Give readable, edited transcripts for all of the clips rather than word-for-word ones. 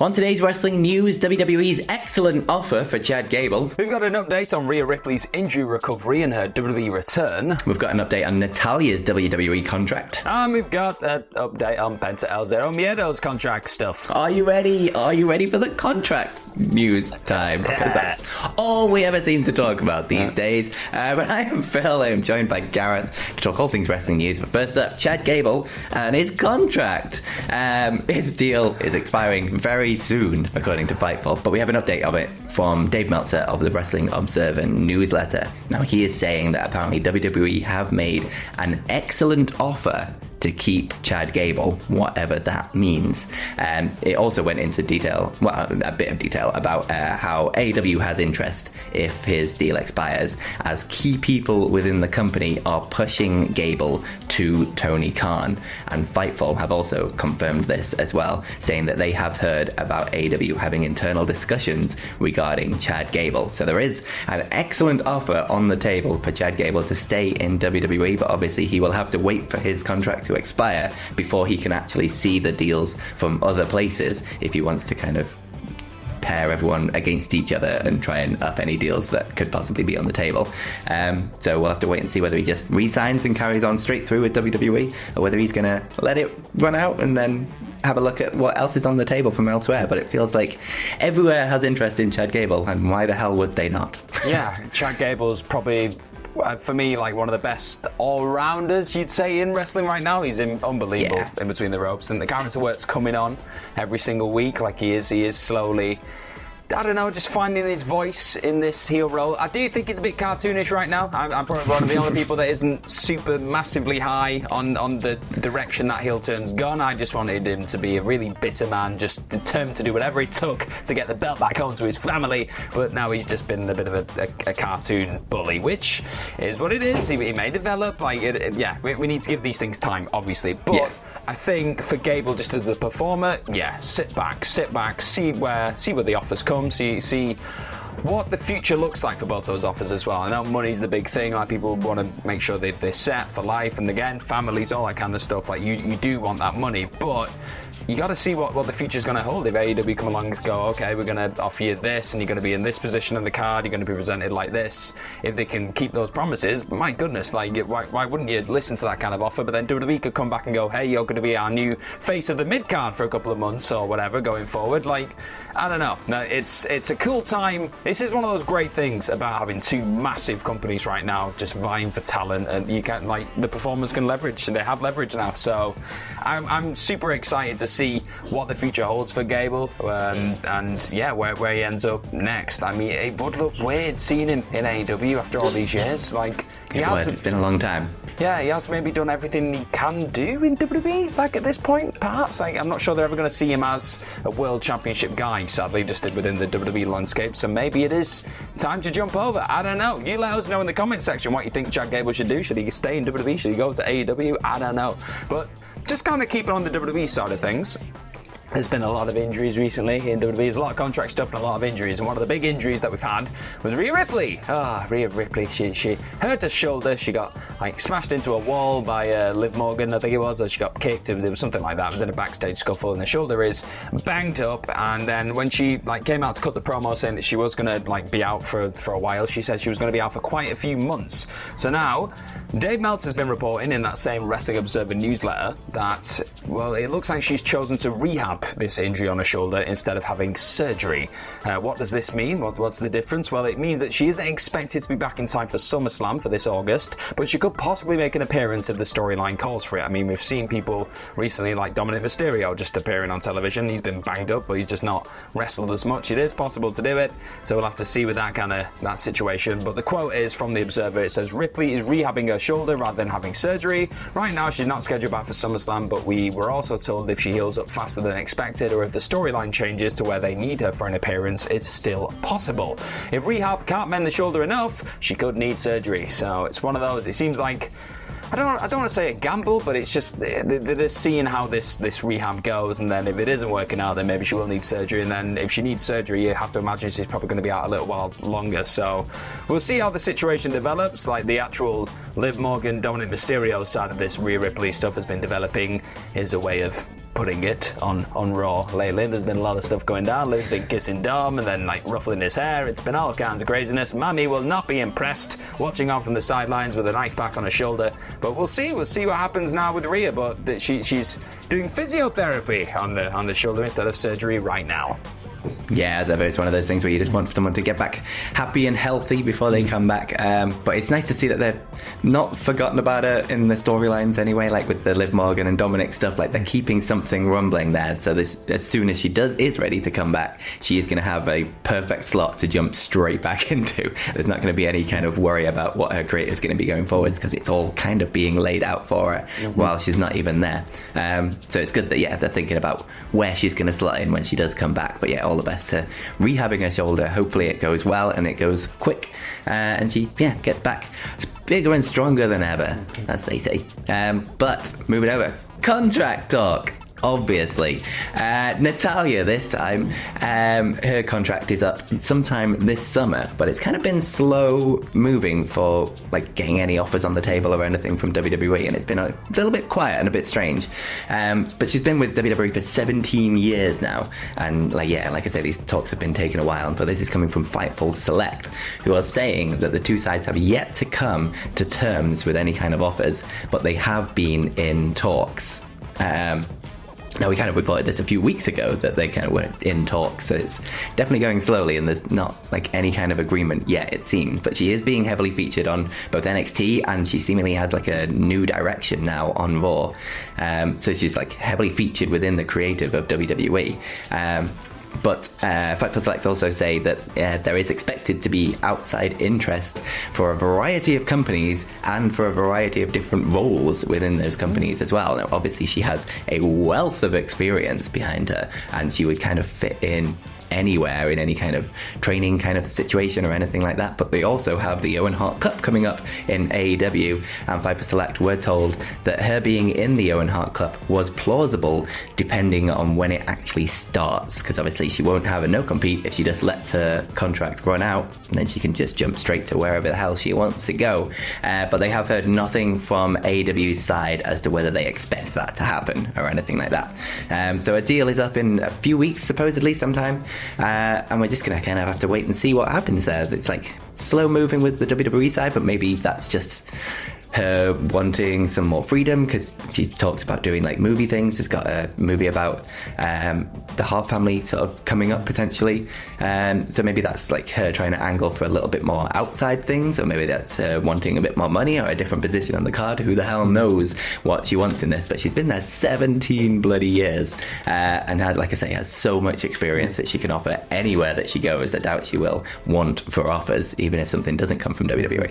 On today's wrestling news, WWE's excellent offer for Chad Gable. We've got an update on Rhea Ripley's injury recovery and her WWE return. We've got an update on Natalya's WWE contract. And we've got an update on Penta El Zero Miedo's contract stuff. Are you ready? Are you ready for the contract news time? Because that's all we ever seem to talk about these days. But I am Phil. I am joined by Gareth to talk all things wrestling news. But first up, Chad Gable and his contract. His deal is expiring very soon, according to Fightful, but we have an update of it from Dave Meltzer of the Wrestling Observer newsletter. Now, he is saying that apparently WWE have made an excellent offer to keep Chad Gable, whatever that means. It also went into detail, well, a bit of detail about how AEW has interest if his deal expires, as key people within the company are pushing Gable to Tony Khan. And Fightful have also confirmed this as well, saying that they have heard about AEW having internal discussions regarding Chad Gable. So there is an excellent offer on the table for Chad Gable to stay in WWE, but obviously he will have to wait for his contract to expire before he can actually see the deals from other places if he wants to kind of pair everyone against each other and try and up any deals that could possibly be on the table. So we'll have to wait and see whether he just resigns and carries on straight through with WWE, or whether he's going to let it run out and then have a look at what else is on the table from elsewhere. But it feels like everywhere has interest in Chad Gable, and why the hell would they not? Yeah, Chad Gable's probably, for me, like one of the best all-rounders, you'd say, in wrestling right now. He's unbelievable in between the ropes, and the character work's coming on every single week. Like he is slowly, I don't know, just finding his voice in this heel role. I do think it's a bit cartoonish right now. I'm probably one of the only people that isn't super massively high on the direction that heel turn's gone. I just wanted him to be a really bitter man, just determined to do whatever it took to get the belt back home to his family. But now he's just been a bit of a cartoon bully, which is what it is. He may develop. We need to give these things time, obviously. But I think for Gable, just as a performer, sit back, see where the offers come. See what the future looks like for both those offers as well. I know money's the big thing. Like, people want to make sure they're set for life, and again, families, all that kind of stuff. Like, you do want that money, but you got to see what the future's going to hold. If AEW come along and go, okay, we're going to offer you this, and you're going to be in this position on the card, you're going to be presented like this. If they can keep those promises, my goodness, like, why wouldn't you listen to that kind of offer? But then WWE could come back and go, hey, you're going to be our new face of the mid card for a couple of months or whatever going forward. Like, I don't know. No, it's a cool time. This is one of those great things about having two massive companies right now just vying for talent, and you can, like, the performers can leverage, and they have leverage now. So I'm super excited to see what the future holds for Gable, and where he ends up next. I mean, it would look weird seeing him in AEW after all these years. Like, It's been a long time. Yeah, he has maybe done everything he can do in WWE, like, at this point, perhaps. Like, I'm not sure they're ever going to see him as a world championship guy, sadly, just within the WWE landscape. So maybe it is time to jump over. I don't know. You let us know in the comment section what you think Chad Gable should do. Should he stay in WWE? Should he go to AEW? I don't know. But just kind of keep it on the WWE side of things. There's been a lot of injuries recently in WWE. There's a lot of contract stuff and a lot of injuries. And one of the big injuries that we've had was Rhea Ripley. Rhea Ripley. She hurt her shoulder. She got, like, smashed into a wall by Liv Morgan, I think it was, or she got kicked. It was something like that. It was in a backstage scuffle, and the shoulder is banged up. And then when she, like, came out to cut the promo saying that she was going to, like, be out for a while, she said she was going to be out for quite a few months. So now, Dave Meltzer's been reporting in that same Wrestling Observer newsletter that, well, it looks like she's chosen to rehab this injury on her shoulder instead of having surgery. What does this mean? What's the difference? Well, it means that she isn't expected to be back in time for SummerSlam for this August, but she could possibly make an appearance if the storyline calls for it. I mean, we've seen people recently like Dominic Mysterio just appearing on television. He's been banged up, but he's just not wrestled as much. It is possible to do it, so we'll have to see with that situation. But the quote is from the Observer. It says, Ripley is rehabbing her shoulder rather than having surgery. Right now, she's not scheduled back for SummerSlam, but we were also told if she heals up faster than expected, or if the storyline changes to where they need her for an appearance, it's still possible. If rehab can't mend the shoulder enough, she could need surgery. So it's one of those, it seems like, I don't want to say a gamble, but it's just they're seeing how this rehab goes, and then if it isn't working out, then maybe she will need surgery, and then if she needs surgery, you have to imagine she's probably going to be out a little while longer. So we'll see how the situation develops. Like, the actual Liv Morgan, Dominic Mysterio side of this Rhea Ripley stuff has been developing is a way of putting it, on Raw lately. There's been a lot of stuff going down. Liv's been kissing Dom and then like ruffling his hair. It's been all kinds of craziness. Mammy will not be impressed watching on from the sidelines with an ice pack on her shoulder. But we'll see what happens now with Rhea. But she's doing physiotherapy on the shoulder instead of surgery right now. Yeah, as ever, it's one of those things where you just want someone to get back happy and healthy before they come back. But it's nice to see that they've not forgotten about her in the storylines anyway, like with the Liv Morgan and Dominic stuff. Like they're keeping something rumbling there. So as soon as she is ready to come back, she is going to have a perfect slot to jump straight back into. There's not going to be any kind of worry about what her career is going to be going forwards, because it's all kind of being laid out for her while she's not even there. So it's good that, they're thinking about where she's going to slot in when she does come back. But yeah, all the best to rehabbing her shoulder. Hopefully it goes well and it goes quick, and she gets back bigger and stronger than ever, as they say. But moving over, contract talk. Obviously, Natalya this time, her contract is up sometime this summer, but it's kind of been slow moving for like getting any offers on the table or anything from WWE, and it's been a little bit quiet and a bit strange. But she's been with WWE for 17 years now, and like I say, these talks have been taking a while. But this is coming from Fightful Select, who are saying that the two sides have yet to come to terms with any kind of offers, but they have been in talks. Now, we kind of reported this a few weeks ago that they kind of were in talks, so it's definitely going slowly, and there's not like any kind of agreement yet, it seems. But she is being heavily featured on both NXT, and she seemingly has like a new direction now on Raw. So she's like heavily featured within the creative of WWE. But Fightful Select also say that there is expected to be outside interest for a variety of companies and for a variety of different roles within those companies as well. Now, obviously, she has a wealth of experience behind her, and she would kind of fit in anywhere in any kind of training kind of situation or anything like that. But they also have the Owen Hart Cup coming up in AEW, and Fightful Select were told that her being in the Owen Hart Cup was plausible depending on when it actually starts, because obviously she won't have a no-compete if she just lets her contract run out, and then she can just jump straight to wherever the hell she wants to go. But they have heard nothing from AEW's side as to whether they expect that to happen or anything like that. So a deal is up in a few weeks, supposedly sometime. And we're just going to kind of have to wait and see what happens there. It's like slow moving with the WWE side, but maybe that's just her wanting some more freedom, because she talks about doing like movie things. She's got a movie about the Hart family sort of coming up potentially, so maybe that's like her trying to angle for a little bit more outside things, or maybe that's her wanting a bit more money or a different position on the card. Who the hell knows what she wants in this? But she's been there 17 bloody years, and had, like I say, has so much experience that she can offer anywhere that she goes. I doubt she will want for offers, even if something doesn't come from WWE.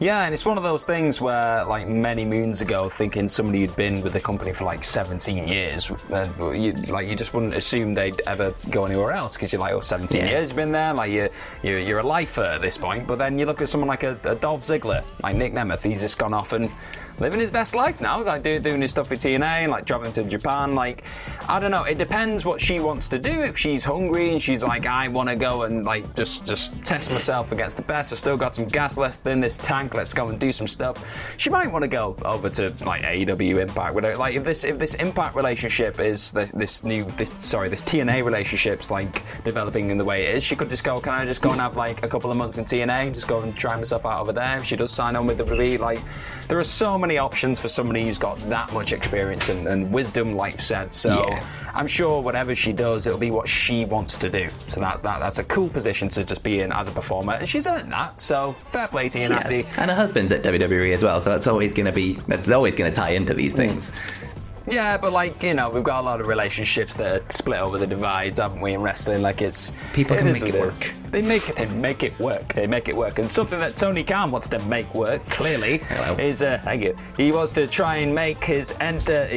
Yeah, and it's one of those things where, like, many moons ago, thinking somebody who'd been with the company for like 17 years, you just wouldn't assume they'd ever go anywhere else, because you're like, 17 years you've been there, like you're a lifer at this point. But then you look at someone like a Dolph Ziggler, like Nick Nemeth. He's just gone off and living his best life now, like doing his stuff with TNA, like traveling to Japan. Like, I don't know, it depends what she wants to do. If she's hungry and she's like, I want to go and like just test myself against the best, I've still got some gas left in this tank, let's go and do some stuff, she might want to go over to like AEW Impact. Like, if this Impact relationship is this TNA relationship's like developing in the way it is, she could just go, can I just go and have like a couple of months in TNA, just go and try myself out over there? If she does sign on with WWE, like, there are so many options for somebody who's got that much experience and wisdom, like said. So I'm sure whatever she does, it'll be what she wants to do. So that's a cool position to just be in as a performer, and she's earned that. So fair play to you, Natty. And her husband's at WWE as well, so that's always going to tie into these things. Yeah, but like, we've got a lot of relationships that are split over the divides, haven't we, in wrestling? Like, people can make it work. They make it work. And something that Tony Khan wants to make work, clearly, is thank you. He wants to try and make his enter.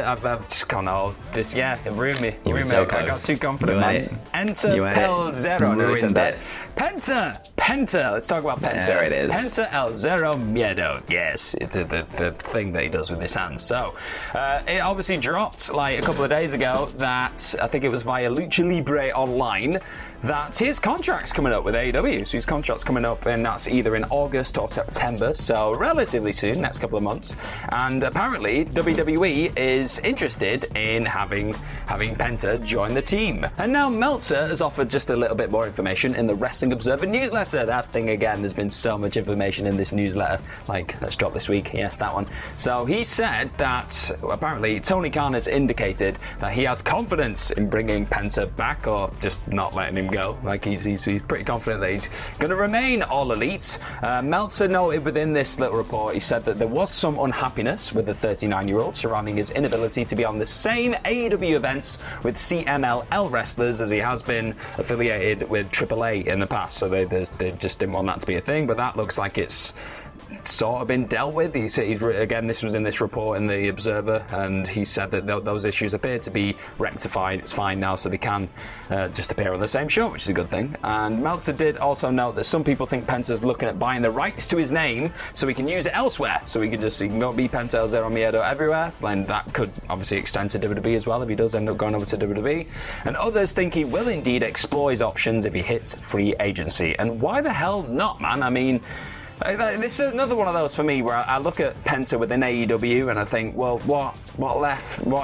I've just gone all this. Yeah, it ruined me. You were so close. I got too confident, man. Enter Pel Zero. Ruined it. Penta. Let's talk about Penta. There it is. Penta El Zero Miedo. Yes, it's the thing that he does with his hands. So, it obviously dropped like a couple of days ago that I think it was via Lucha Libre Online that his contract's coming up with AEW. So his contract's coming up, and that's either in August or September, so relatively soon, next couple of months. And apparently WWE is interested in having Penta join the team. And now Meltzer has offered just a little bit more information in the Wrestling Observer newsletter. That thing again, there's been so much information in this newsletter. Like, let's drop this week. Yes, that one. So he said that apparently Tony Khan has indicated that he has confidence in bringing Penta back, or just not letting him go. Like he's pretty confident that he's going to remain All Elite. Meltzer noted within this little report, he said that there was some unhappiness with the 39-year-old surrounding his inability to be on the same AEW events with CMLL wrestlers as he has been affiliated with AAA in the past. So they just didn't want that to be a thing, but that looks like it's sort of been dealt with. He's again, this was in this report in the Observer, and he said that those issues appear to be rectified. It's fine now, so they can just appear on the same show, which is a good thing. And Meltzer did also note that some people think Penta's looking at buying the rights to his name so he can use it elsewhere. So he can go be Penta El Zero Miedo everywhere, and that could obviously extend to WWE as well if he does end up going over to WWE. And others think he will indeed explore his options if he hits free agency. And why the hell not, man? I mean, this is another one of those for me where I look at Penta within AEW and I think, well, what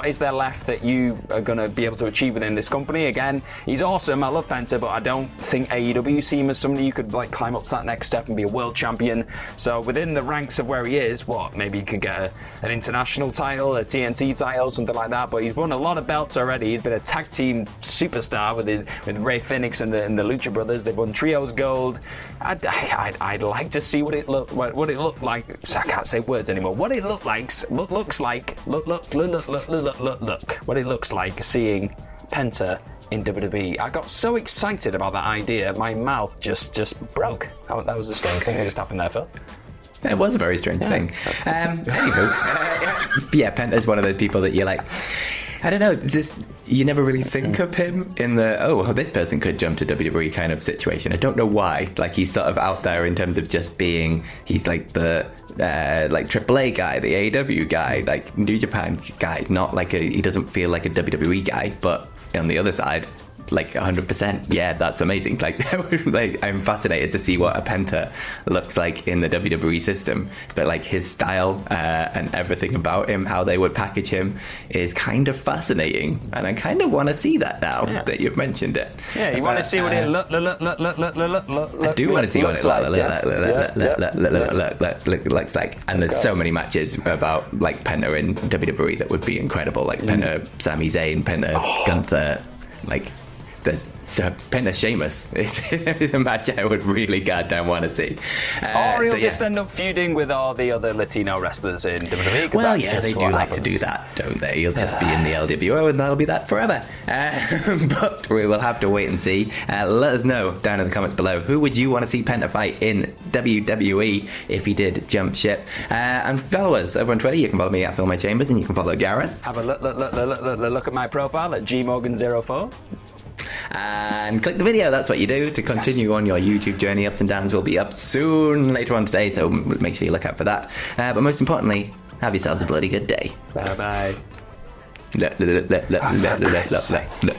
is there left that you are going to be able to achieve within this company? Again, he's awesome. I love Penta, but I don't think AEW see him as somebody you could like climb up to that next step and be a world champion. So within the ranks of where he is, maybe he could get an international title, a TNT title, something like that. But he's won a lot of belts already. He's been a tag team superstar with Ray Phoenix and the Lucha Brothers. They've won Trios Gold. I'd like to see what it looked like. I can't say words anymore. What it looks like seeing Penta in WWE. I got so excited about that idea, my mouth just broke. That was the strange thing that just happened there, Phil. It was a very strange thing. Anywho, yeah, Penta's one of those people that you're like, I don't know, you never really think of him in the, this person could jump to WWE kind of situation. I don't know why. Like, he's sort of out there in terms of just being, he's like the like AAA guy, the AEW guy, like New Japan guy, not like he doesn't feel like a WWE guy, but on the other side, like 100%, yeah, that's amazing. Like, I'm fascinated to see what a Penta looks like in the WWE system. But like his style and everything about him, how they would package him, is kind of fascinating, and I kind of want to see that now that you've mentioned it. Yeah, you want to see what it looks I do want to see what it looks like. And there's so many matches about like Penta in WWE that would be incredible, like Penta, Sami Zayn, Penta, Gunther, like. There's Penta Sheamus. It's a match I would really goddamn want to see. Or he'll just end up feuding with all the other Latino wrestlers in WWE. Well, yeah, they do like to do that, don't they? He'll just be in the LWO and that'll be that forever. But we will have to wait and see. Let us know down in the comments below, who would you want to see Penta fight in WWE if he did jump ship? And follow us over on Twitter. You can follow me at Phil My Chambers, and you can follow Gareth. Have a look at my profile at gmorgan04. And click the video. That's what you do to continue on your YouTube journey. Ups and Downs will be up soon later on today, so make sure you look out for that. But most importantly, have yourselves a bloody good day. Bye bye.